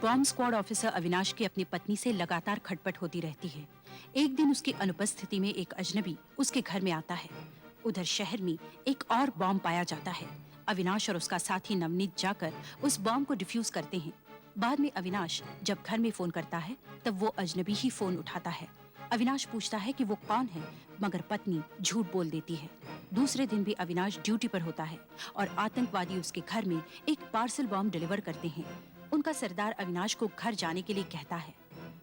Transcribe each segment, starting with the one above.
Bomb squad officer Avinash की अपनी पत्नी से लगातार खटपट होती रहती है। एक दिन उसकी अनुपस्थिति में एक अजनबी उसके घर में आता है। उधर शहर में एक और बॉम्ब पाया जाता है। अविनाश और उसका साथी नवनीत जाकर उस बॉम्ब को डिफ्यूज करते हैं। बाद में अविनाश जब घर में फोन करता है तब वो अजनबी ही फोन उठाता है। अविनाश पूछता है कि वो कौन है, मगर पत्नी झूठ बोल देती है। दूसरे दिन भी अविनाश ड्यूटी पर होता है और आतंकवादी उसके घर में एक पार्सल बॉम्ब डिलीवर करते हैं। उनका सरदार अविनाश को घर जाने के लिए कहता है।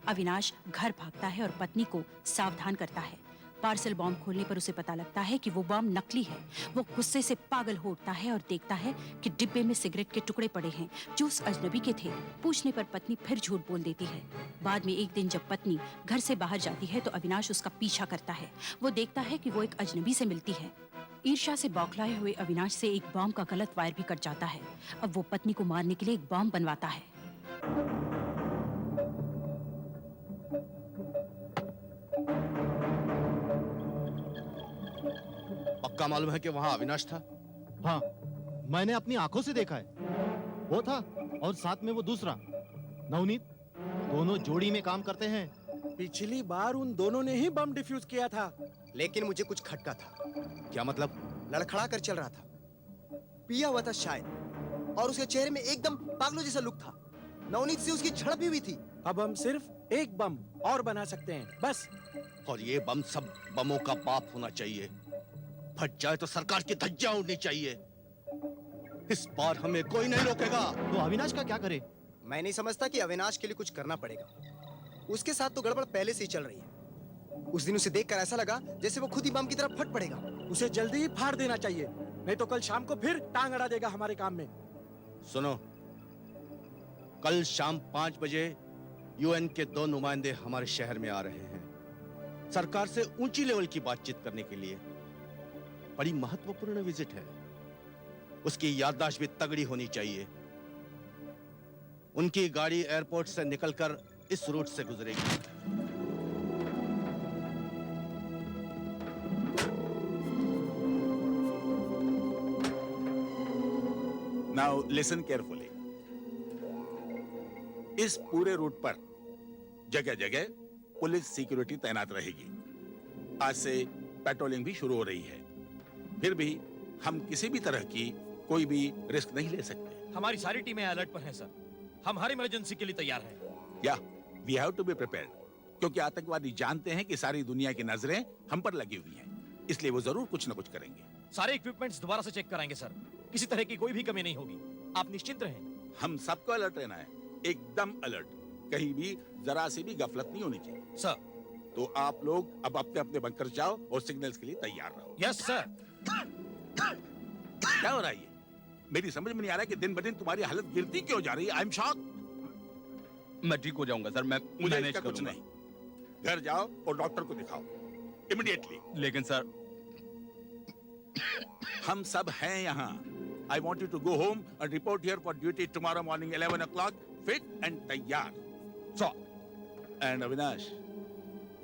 अविनाश घर भागता है और पत्नी को सावधान करता है। पार्सल बॉम्ब खोलने पर उसे पता लगता है कि वो बॉम्ब नकली है। वो गुस्से से पागल हो उठता है और देखता है कि डिब्बे में सिगरेट के टुकड़े पड़े हैं जो उस अजनबी के थे। पूछने पर पत्नी फिर झूठ बोल देती है। बाद में एक दिन जब पत्नी घर से बाहर जाती है तो अविनाश उसका पीछा करता है। वो देखता है कि वो एक अजनबी से मिलती है। ईर्ष्या से बौखलाए हुए अविनाश से एक बॉम्ब का गलत वायर भी कट जाता है। अब वो पत्नी को मारने के लिए एक बॉम्ब बनवाता है। पक्का मालूम है कि वहाँ अविनाश था? हाँ, मैंने अपनी आंखों से देखा है। वो था और साथ में वो दूसरा नवनीत, दोनों जोड़ी में काम करते हैं। पिछली बार उन दोनों ने ही बम डिफ्यूज किया था। लेकिन मुझे कुछ खटका था। क्या मतलब? लड़खड़ा कर चल रहा था, पिया हुआ था शायद, और उसके चेहरे में एकदम पागलों जैसा लुक था। नवनीत से उसकी झड़प भी हुई थी। अब हम सिर्फ एक बम और बना सकते हैं, बस। और ये बम सब बमों का बाप होना चाहिए। फट जाए तो सरकार की धज्जियां उड़नी चाहिए। इस बार हमें कोई नहीं रोकेगा। तो अविनाश का क्या करे? मैं नहीं समझता कि अविनाश के लिए कुछ करना पड़ेगा। उसके साथ तो गड़बड़ पहले से ही चल रही है। उस दिन उसे देखकर ऐसा लगा जैसे वो खुद ही बम की तरफ फट पड़ेगा। उसे जल्दी ही फाड़ देना चाहिए, नहीं तो कल शाम को फिर टांग अड़ा देगा हमारे काम में। सुनो, कल शाम 5 बजे यूएन के 2 नुमाइंदे हमारे शहर में आ रहे हैं, सरकार से ऊंची लेवल की बातचीत करने के लिए। बड़ी महत्वपूर्ण विजिट है। उसकी याददाश्त भी तगड़ी होनी चाहिए। उनकी गाड़ी एयरपोर्ट से निकलकर इस रूट से गुजरेगी। Now listen carefully. इस पूरे रूट पर जगह जगह पुलिस सिक्योरिटी तैनात रहेगी। आज से पेट्रोलिंग भी शुरू हो रही है। फिर भी हम किसी भी तरह की कोई भी रिस्क नहीं ले सकते। हमारी सारी टीमें अलर्ट पर हैं सर। हम हर इमरजेंसी के लिए तैयार हैं। या we have to be prepared, क्योंकि आतंकवादी जानते हैं कि सारी दुनिया की नजरें हम पर लगी हुई हैं, इसलिए वो जरूर कुछ न कुछ करेंगे। सारे इक्विपमेंट्स दोबारा से चेक कराएंगे सर। किसी तरह की कोई भी कमी नहीं होगी, आप निश्चिंत रहें। हम सबको अलर्ट रहना है, एकदम अलर्ट। कहीं भी जरा सी भी गफलत नहीं होनी चाहिए सर। तो आप लोग अब अपने अपने बंकर जाओ और सिग्नल्स के लिए तैयार रहो। Yes sir. क्या हो रहा है ये? मेरी समझ में नहीं आ रहा कि दिन ब दिन तुम्हारी हालत गिरती क्यों जा रही है। I am shock. मैं ठीक हो जाऊंगा सर, मैं मुझे मैनेज इसका कुछ करूंगा। नहीं। घर जाओ और डॉक्टर को दिखाओ इमीडिएटली। लेकिन सर, हम सब हैं यहाँ। I want you to go home and report here for duty tomorrow morning 11 o'clock, fit and तैयार। सर। And अविनाश,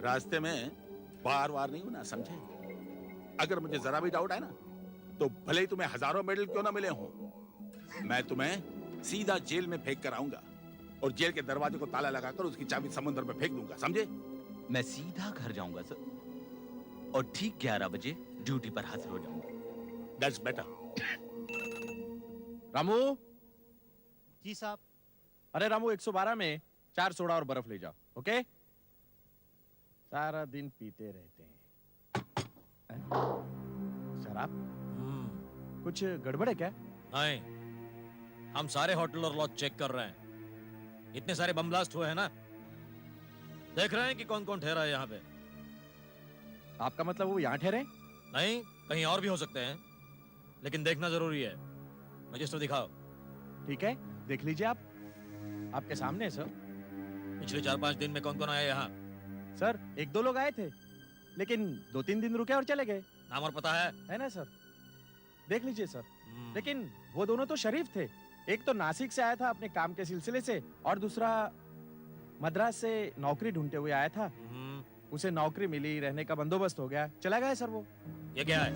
रास्ते में बार-बार नहीं होना, समझे? अगर मुझे जरा भी डाउट है ना, तो भले ही तुम्हें हजारों मेडल क्यों ना मिले हों, मैं तुम्हें सीधा जेल में फेंक कर आऊंगा और जेल के दरवाजे को ताला लगाकर उसकी चाबी समुद्र में फेंक दूंगा, समझे? मैं सीधा घर जाऊंगा सर और ठीक 11 बजे ड्यूटी पर हाजिर हो जाऊंगा। That's better. रामू। जी साहब। अरे रामू, 112 में 4 सोडा और बर्फ ले जाओ, ओके? सारा दिन पीते रहते हैं। शराब? कुछ गड़बड़ है क्या? नहीं, हम सारे होटल और लॉज चेक कर रहे हैं। इतने सारे बम ब्लास्ट हुए हैं ना, देख रहे हैं कि कौन कौन ठहरा है यहाँ पे। आपका मतलब वो यहाँ ठहरे? नहीं, कहीं और भी हो सकते हैं, लेकिन देखना जरूरी है। रजिस्टर दिखाओ। ठीक है, देख लीजिए आप। आपके सामने है सर। पिछले 4-5 दिन में कौन कौन आया यहाँ? सर, 1-2 लोग आए थे, लेकिन 2-3 दिन रुके और चले गए। नाम और पता है ना सर? देख लीजिए सर। लेकिन वो दोनों तो शरीफ थे। एक तो नासिक से आया था अपने काम के सिलसिले से, और दूसरा मद्रास से नौकरी ढूंढते हुए आया था। उसे नौकरी मिली, रहने का बंदोबस्त हो गया, चला गया सर वो। ये क्या है?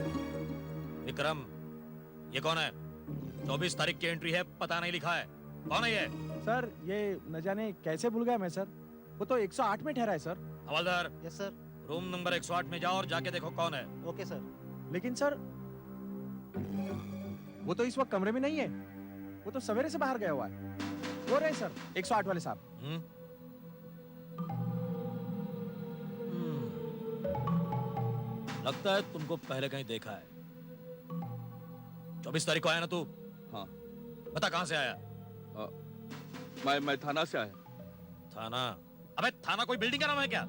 विक्रम, ये कौन है? 24 तारीख की एंट्री है, पता नहीं लिखा है। कौन है ये? सर ये न जाने कैसे भूल गया मैं सर। वो तो 108 में ठहरा है सर। हवलदार, यस सर। रूम नंबर 108 में जाओ और जाके देखो कौन है। Okay sir. लेकिन सर वो तो इस वक्त कमरे में नहीं है। वो तो सवेरे से बाहर गया हुआ है। वो रहे सर 108 वाले साहब। हम्म? लगता है तुमको पहले कहीं देखा है। 24 तारीख को आया ना तू? हाँ। बता कहां से आया? मैं थाना से आया। थाना? अबे थाना कोई बिल्डिंग का नाम है क्या?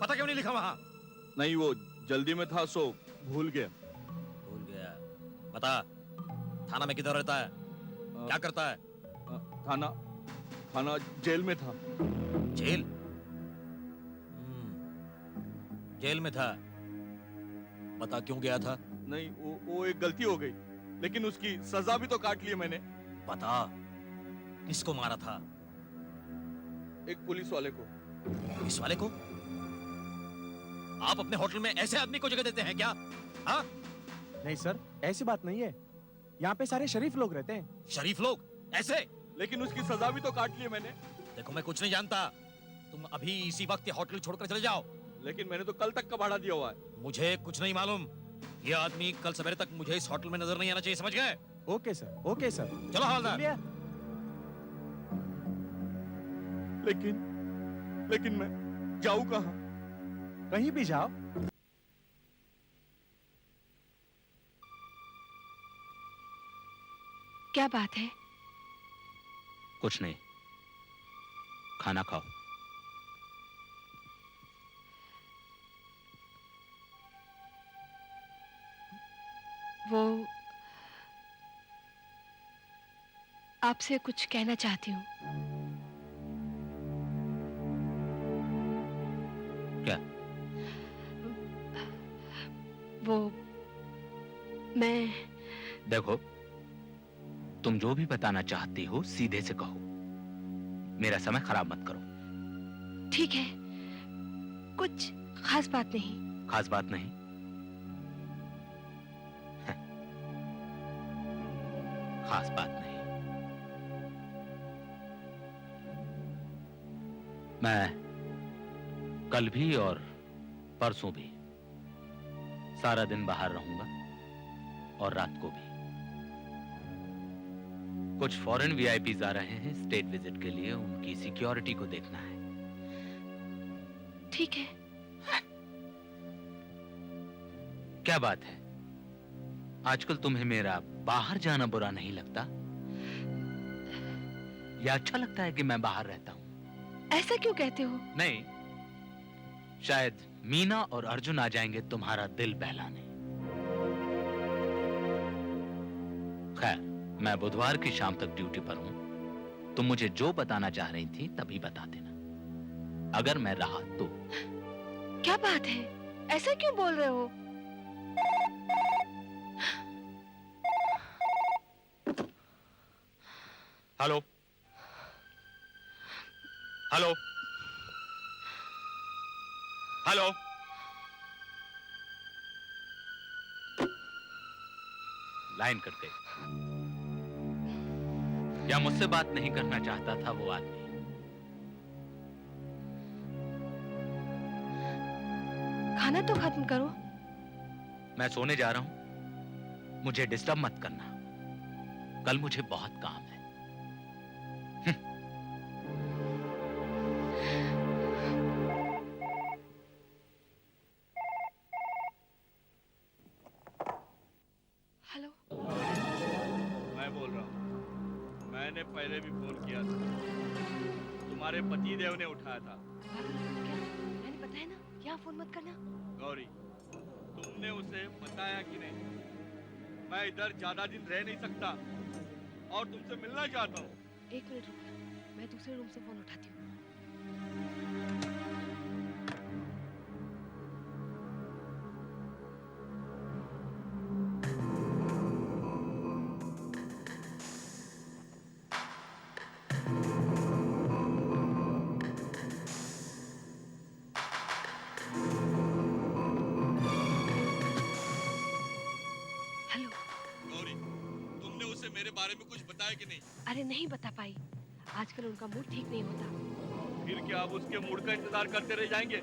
पता क्यों नहीं लिखा वहां? नहीं, वो जल्दी में था सो भूल गया। भूल गया? बता, थाना में किधर रहता है? क्या करता है? थाना थाना जेल में था। जेल? जेल में था? बता क्यों गया था? नहीं, वो एक गलती हो गई, लेकिन उसकी सजा भी तो काट ली मैंने। बता, किसको मारा था? एक पुलिस वाले को। पुलिस वाले को? आप अपने होटल में ऐसे आदमी को जगह देते हैं क्या? हाँ? नहीं सर, ऐसी बात नहीं है। यहाँ पे सारे शरीफ लोग रहते हैं। शरीफ लोग? ऐसे? लेकिन उसकी सजा भी तो काट ली मैंने। देखो मैं कुछ नहीं जानता। तुम अभी इसी वक्त ये होटल छोड़कर चले जाओ। लेकिन मैंने तो कल तक का भाड़ा दिया हुआ है। मुझे कुछ नहीं मालूम। ये आदमी कल सवेरे तक मुझे इस होटल में नजर नहीं आना चाहिए, समझ गए? Okay sir, okay sir. चलो हवलदार। लिया। लेकिन मैं जाऊं कहाँ? कहीं भी जाओ। क्या बात है? कुछ नहीं, खाना खाओ। वो आपसे कुछ कहना चाहती हूँ। क्या? वो मैं देखो, तुम जो भी बताना चाहती हो सीधे से कहो। मेरा समय खराब मत करो। ठीक है, कुछ खास बात नहीं। खास बात नहीं? खास बात नहीं। मैं कल भी और परसों भी सारा दिन बाहर रहूंगा और रात को भी। कुछ फॉरेन वीआईपीज आ रहे हैं स्टेट विजिट के लिए, उनकी सिक्योरिटी को देखना है। ठीक है। क्या बात है, आजकल तुम्हें मेरा बाहर जाना बुरा नहीं लगता? या अच्छा लगता है कि मैं बाहर रहता हूं? ऐसा क्यों कहते हो? नहीं, शायद मीना और अर्जुन आ जाएंगे तुम्हारा दिल बहलाने। खैर, मैं बुधवार की शाम तक ड्यूटी पर हूं। तुम मुझे जो बताना चाह रही थी तभी बता देना, अगर मैं रहा तो। क्या बात है, ऐसा क्यों बोल रहे हो? Hello hello hello. Line cut गई। या मुझसे बात नहीं करना चाहता था वो आदमी? खाना तो खत्म करो। मैं सोने जा रहा हूं, मुझे डिस्टर्ब मत करना। कल मुझे बहुत काम है। हेलो। मैं बोल रहा हूँ। मैंने पहले भी फोन किया था, तुम्हारे पतिदेव ने उठाया था। क्या? मैंने बताया ना, यहाँ फोन मत करना। गौरी, तुमने उसे बताया कि नहीं? मैं इधर ज्यादा दिन रह नहीं सकता और तुमसे मिलना चाहता हूँ। एक मिनट रुकना, मैं दूसरे रूम से फोन उठाती हूँ। हेलो। गौरी, तुमने उसे मेरे बारे में कुछ बताया कि नहीं? अरे नहीं बता पाई। आजकल उनका मूड ठीक नहीं होता। फिर क्या अब उसके मूड का इंतजार करते रह जाएंगे?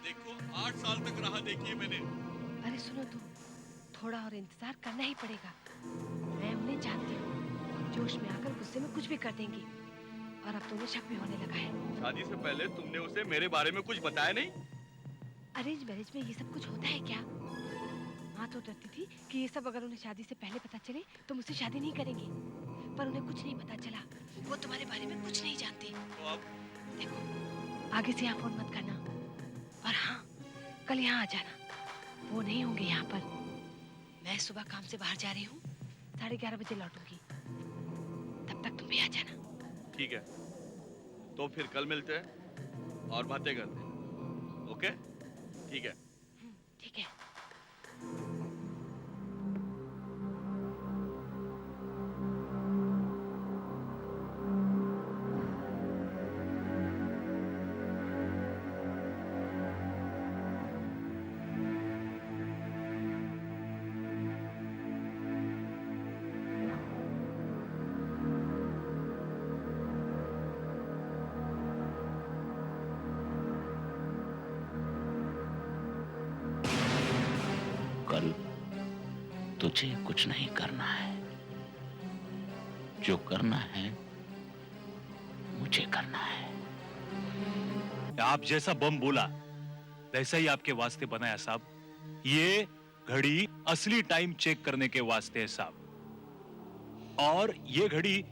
देखो 8 साल तक राह देखी है मैंने। अरे सुनो तो, थोड़ा और इंतजार करना ही पड़ेगा। मैं उन्हें जानती हूँ, जोश में आकर गुस्से में कुछ भी कर देंगी। और अब तो उन्हें शक भी होने लगा है। शादी से पहले तुमने उसे मेरे बारे में कुछ बताया नहीं? अरेंज मैरिज में ये सब कुछ होता है क्या? माँ तो डरती थी कि ये सब अगर उन्हें शादी से पहले पता चले तो मुझसे शादी नहीं करेंगे, पर उन्हें कुछ नहीं पता चला। वो तुम्हारे बारे में कुछ नहीं जानते। तो अब देखो, आगे से यहाँ फोन मत करना। और हाँ, कल यहाँ आ जाना। वो नहीं होंगे यहाँ पर। मैं सुबह काम से बाहर जा रही हूँ, 11:30 बजे लौटूंगी। तब तक तुम भी आ जाना। ठीक है, तो फिर कल मिलते हैं और बातें करते हैं। ओके? ठीक है। ठीक है। कल तुझे कुछ नहीं करना है, जो करना है मुझे करना है। आप जैसा बम बोला वैसा ही आपके वास्ते बनाया साहब। ये घड़ी असली टाइम चेक करने के वास्ते है साहब, और ये घड़ी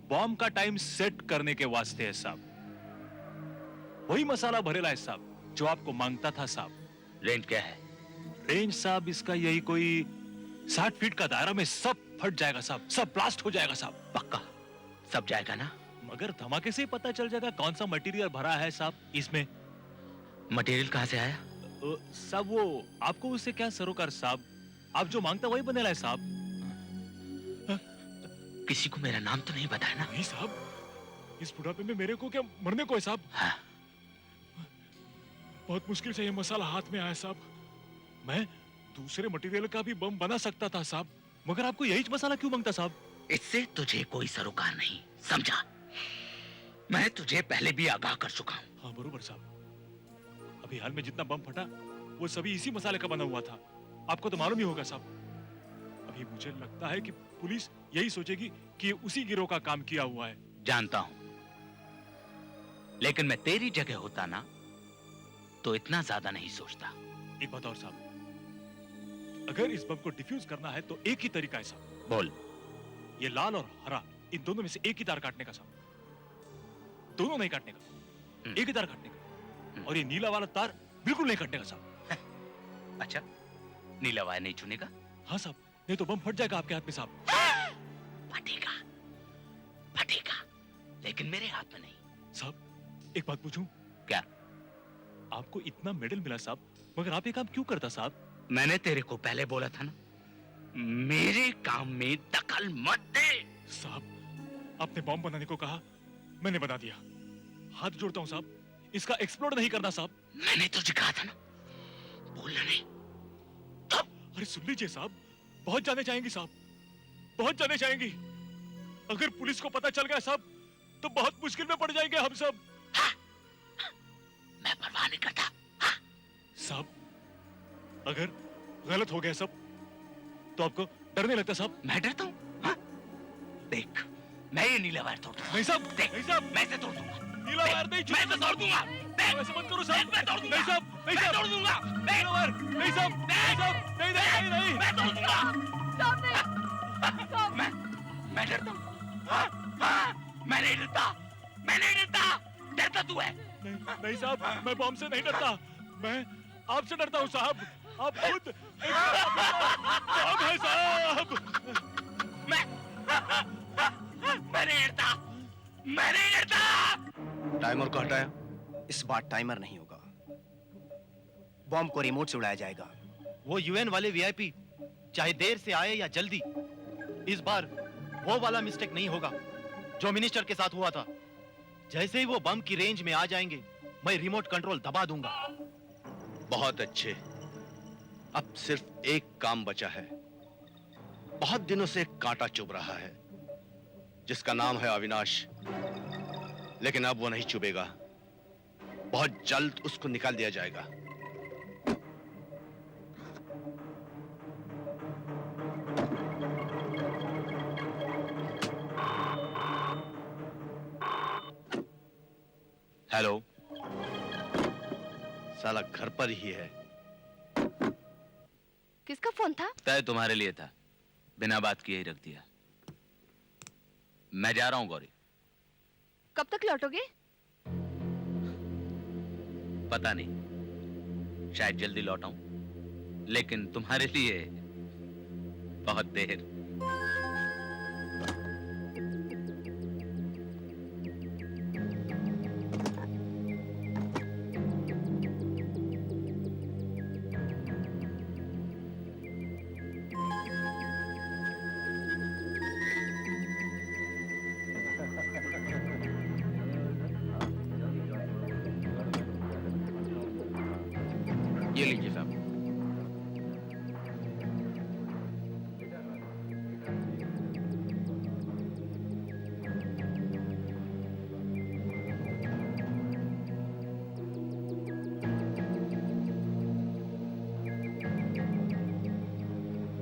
बॉम्ब का टाइम सेट करने के वास्ते है साहब। वही मसाला भरेला है साहब जो आपको मांगता था साहब। रेंज क्या है? रेंज साहब इसका यही कोई 60 फीट का दायरा में सब फट जाएगा साहब, सब ब्लास्ट हो जाएगा साहब। पक्का सब जाएगा ना? मगर धमाके से ही पता चल जाएगा कौन सा मटेरियल भरा है साहब इसमें। मटेरियल कहाँ से आया? साहब वो आपको उससे क्या सरोकार साहब, आप जो मांगता वही बनेला है साहब। किसी को मेरा नाम तो नहीं बताया ना? नहीं साहब, इस बुढ़ापे में मेरे को क्या मरने को है साहब। हाँ। बहुत मुश्किल से ये मसाला हाथ में आया साहब। मैं दूसरे मटेरियल का भी बम बना सकता था साहब, मगर आपको यही मसाला क्यों मांगता साहब? इससे तुझे कोई सरोकार नहीं, समझा? मैं तुझे पहले भी आगाह कर चुका हूँ। हाँ बरोबर साहब, अभी हाल में जितना बम फटा वो सभी इसी मसाले का बना हुआ था। आपको तो मालूम ही होगा साहब। अभी मुझे लगता है कि पुलिस यही सोचेगी कि ये उसी गिरोह का काम किया हुआ है। जानता हूं, लेकिन मैं तेरी जगह होता ना तो इतना ज्यादा नहीं सोचता। एक बात और साहब, अगर इस बम को डिफ्यूज करना है तो एक ही तरीका है साहब। बोल। ये लाल और हरा, इन दोनों में से एक ही तार काटने का साहब। दोनों नहीं काटने का, एक ही तार काटने का। और ये नीला वाला तार बिल्कुल नहीं काटने का साहब। अच्छा, नीला वायर नहीं छूने का? हाँ साहब, नहीं तो बम फट जाएगा आपके हाथ में साहब। फटेगा, फटेगा, लेकिन मेरे हाथ में नहीं। साहब एक बात पूछूं? क्या? आपको इतना मेडल मिला साहब, मगर आप ये काम क्यों करता साहब? मैंने तेरे को पहले बोला था ना, मेरे काम में दखल मत दे। साहब आपने बॉम्ब बनाने को कहा, मैंने बना दिया। हाथ जोड़ता हूँ साहब, इसका एक्सप्लोड नहीं करना साहब। मैंने तुझे कहा था ना, बोलना नहीं। अरे सुन लीजिए साहब, बहुत जाने जाएंगी साहब, बहुत जाने जाएंगी। अगर पुलिस को पता चल गया साहब तो बहुत मुश्किल में पड़ जाएंगे हम सब। हाँ, मैं परवाह नहीं करता। हाँ। साहब अगर गलत हो गया सब तो आपको डरने लगता साहब? मैं डरता हूँ? हाँ? देख, मैं ये नीला वायर तोड़ दूंगा। नहीं साहब, देख, नहीं साहब, मैं इसे तोड़ दूंगा। नीला वायर नहीं, मैं इसे तोड़ दूंगा। ऐसे मत करो साहब। मैं तोड़ दूंगा। नहीं साहब, नहीं साहब, तोड़ दूंगा। नीला वायर नहीं साहब, नहीं साहब, नहीं नहीं नहीं, मैं तोड़ दूंगा। मैं डरता हूँ। हाँ, हाँ, मैं नहीं डरता, मैं नहीं डरता। डरता तू है? नहीं साहब, मैं बॉम्ब से नहीं डरता, मैं आपसे डरता हूँ साहब। आप खुद एक बॉम्ब है साहब। मैं नहीं डरता, मैं नहीं डरता। टाइमर को हटाया। इस बार टाइमर नहीं होगा, बॉम्ब को रिमोट से उड़ाया जाएगा। वो यूएन वाले वीआईपी चाहे देर से आए या जल्दी, इस बार वो वाला मिस्टेक नहीं होगा जो मिनिस्टर के साथ हुआ था। जैसे ही वो बम की रेंज में आ जाएंगे, मैं रिमोट कंट्रोल दबा दूंगा। बहुत अच्छे, अब सिर्फ एक काम बचा है। बहुत दिनों से एक कांटा चुभ रहा है। जिसका नाम है अविनाश, लेकिन अब वो नहीं चुभेगा। बहुत जल्द उसको निकाल दिया जाएगा। हेलो, साला घर पर ही है। किसका फोन था? तय तुम्हारे लिए था, बिना बात किए ही रख दिया। मैं जा रहा हूं गौरी। कब तक लौटोगे? पता नहीं, शायद जल्दी लौट आऊं, लेकिन तुम्हारे लिए बहुत देर। ये लीजिए साहब।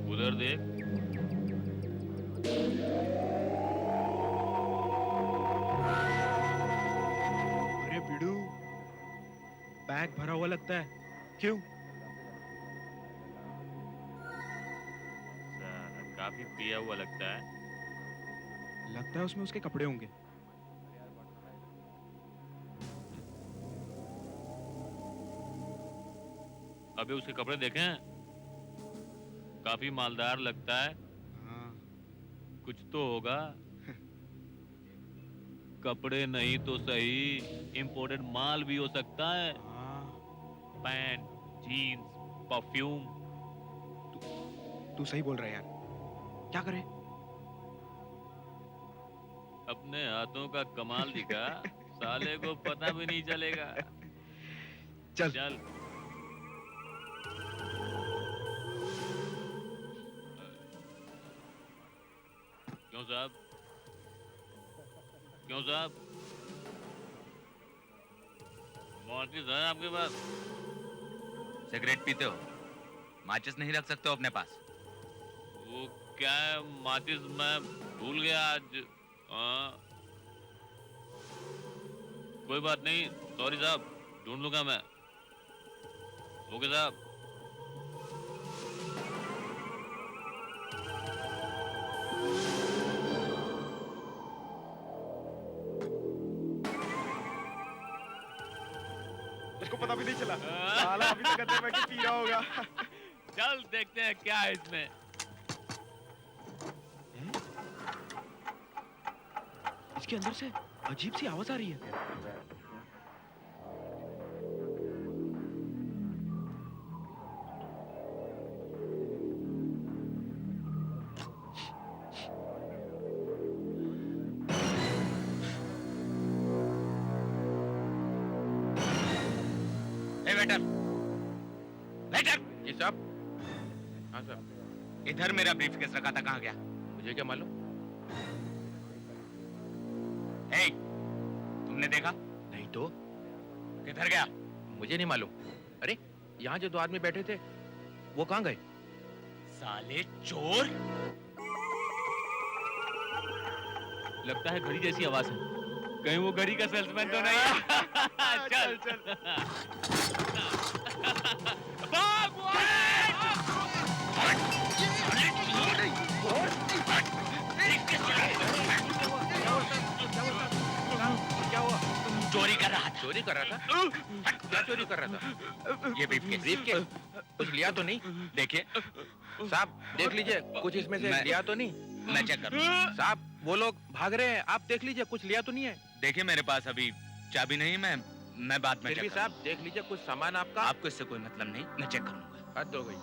उधर देख। अरे बिडू, बैग भरा हुआ लगता है। क्यों? साला काफी पिया हुआ लगता है। लगता है उसमें उसके कपड़े होंगे। अबे उसके कपड़े देखे हैं? काफी मालदार लगता है। कुछ तो होगा। कपड़े नहीं तो सही, इंपोर्टेड माल भी हो सकता है। Pant, jeans, perfume. तू सही बोल रहा है यार। क्या करें? अपने हाथों का कमाल दिखा, साले को पता भी नहीं चलेगा। चल। चल। क्यों साहब? क्यों साहब? माचिस है आपके पास? सिगरेट पीते हो? माचिस नहीं रख सकते हो अपने पास? वो क्या है, माचिस मैं भूल गया आज। कोई बात नहीं, सॉरी साहब, ढूंढ लूंगा मैं। ओके साहब। उसको पता भी नहीं चला। साला अभी तक अंदर बैठ के पी रहा होगा। चल देखते हैं क्या है इसमें। इसके अंदर से अजीब सी आवाज आ रही है। Waiter, waiter. जी साहब। हाँ सर। इधर मेरा ब्रीफकेस रखा था, कहाँ गया? मुझे क्या मालूम? ए, तुमने देखा? नहीं तो। किधर गया? मुझे नहीं मालूम। अरे यहाँ जो दो आदमी बैठे थे वो कहाँ गए? साले चोर! लगता है घड़ी जैसी आवाज है। कहीं वो घड़ी का सेल्समैन तो नहीं है? चल चल। भाग वो! क्या हुआ? चोरी कर रहा था। चोरी कर रहा था? क्या चोरी कर रहा था? ये ब्रीफकेस। ब्रीफकेस? कुछ लिया तो नहीं? देखिए, साहब देख लीजिए, कुछ इसमें से लिया तो नहीं? मैं चेक करूंगा। साहब वो लोग भाग रहे हैं, आप देख लीजिए कुछ लिया तो नहीं है? देखिए मेरे पास अभी चाबी नहीं, मैं बाद में फिर भी चेक साहब देख लीजिए कुछ सामान आपका। आपको इससे कोई मतलब नहीं, मैं चेक करूंगा। हद हो गई।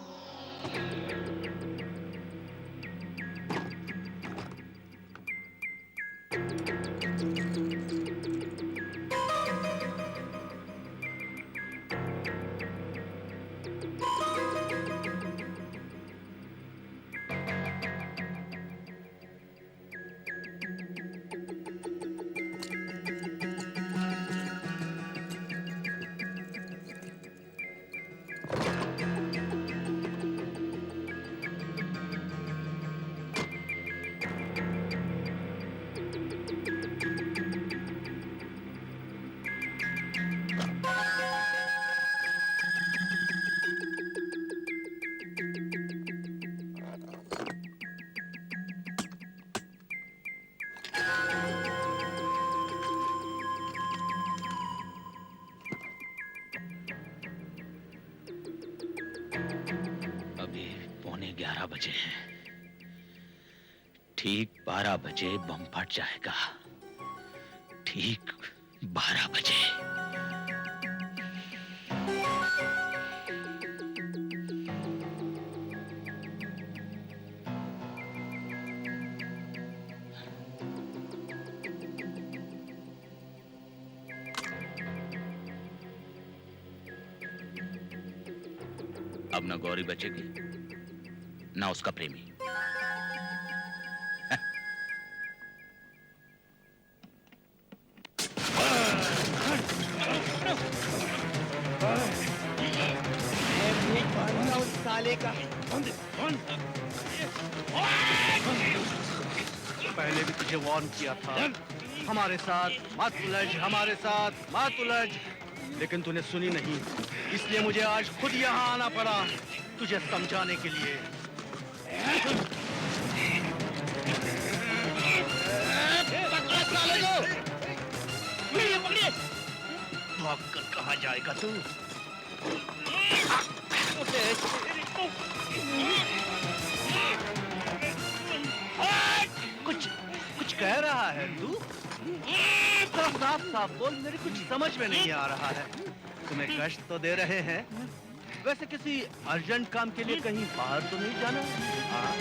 बजे हैं। ठीक 12 बजे बम फट जाएगा। ठीक 12 बजे। अब ना गौरी बचेगी ना उसका प्रेमी। साले का पहले भी तुझे वार्न किया था, हमारे साथ मत उलझ, हमारे साथ मत उलझ, लेकिन तूने सुनी नहीं। इसलिए मुझे आज खुद यहाँ आना पड़ा तुझे समझाने के लिए। भागकर कहाँ जाएगा तू? कुछ कुछ कह रहा है तू? साफ साफ बोल, मेरी कुछ समझ में नहीं आ रहा है। तुम्हें कष्ट तो दे रहे हैं। वैसे किसी अर्जेंट काम के लिए कहीं बाहर तो नहीं जाना? हाँ?